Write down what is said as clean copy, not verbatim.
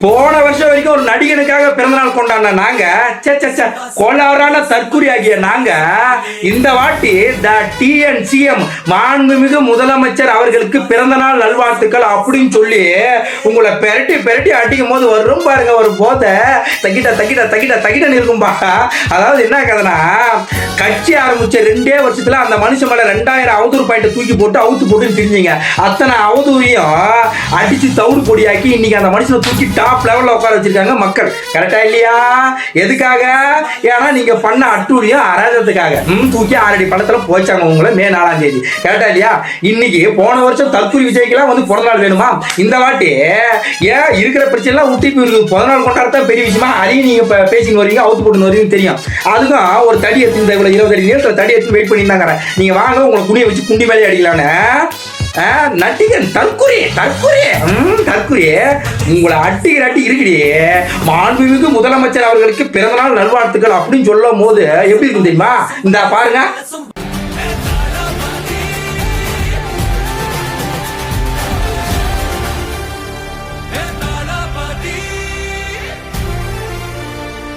போன வருஷம் வரைக்கும் ஒரு நடிகனுக்காக பிறந்தநாள் கொண்டாடின நாங்க கொள்ளவரான தற்குறி ஆகிய நாங்க இந்த வாட்டி த டிஎன்சிஎம் மாண்புமிகு முதலமைச்சர் அவர்களுக்கு பிறந்தநாள் நல்வாழ்த்துக்கள் அப்படின்னு சொல்லி உங்களை பெரட்டி பெரட்டி அடிக்கும் போது வரும் பாருங்க ஒரு போதை தக்கிட்ட தக்கிட்ட தக்கிட்ட தக்கிட்ட இருக்கும்பா. அதாவது என்ன கதைனா, கட்சி ஆரம்பிச்ச 2 வருஷத்துல அந்த மனுஷன் மேல 2000 அவதூறு பாயிண்ட் தூக்கி போட்டு அவுத்து போட்டுன்னு தெரிஞ்சீங்க. அத்தனை அவதூறையும் அடிச்சு தவுடு பொடியாக்கி இன்னைக்கு அந்த மனுஷனை தூக்கி டாப் லெவல்ல உட்கார வச்சிருக்காங்க மக்கள். கரெக்டா இல்லையா? எதுக்காக? ஏன்னா நீங்க பண்ண அட்டூழியம் அராஜகத்துக்காக தூக்கி 6 அடி பணத்துல போச்சாங்க உங்களை மே 4ஆம் தேதி. கரெக்டா இல்லையா? இன்னைக்கு போன வருஷம் தற்கொலை விஜய்க்கெல்லாம் வந்து பிறந்த நாள் வேணுமா? இந்த வாட்டி ஏன் இருக்கிற பிரச்சனை எல்லாம் ஊட்டி பிறந்த நாள் கொண்டாடத்தான் பெரிய விஷயமா? அதையும் நீங்க பேசின்னு வரீங்க, அவுத்து போட்டு வரீங்கன்னு தெரியும். அதுக்கும் ஒரு தடி எடுத்து 20 அடி நேரத்தில் தடி எடுத்து வெயிட் பண்ணியிருந்தாங்க. நீங்க வாங்க உங்களை குனிய வச்சு குண்டி மேலே அடிக்கலான்னு நட்டிகன் தற்குறி தற்குறி தற்குறி உங்களை அட்டிக்கிற அட்டி இருக்குடி. மாண்புமிகு முதலமைச்சர் அவர்களுக்கு பிறந்தநாள் நல்வாழ்த்துக்கள் அப்படின்னு சொல்லும் போது எப்படி இருக்கும் தெரியுமா? இந்த பாருங்க.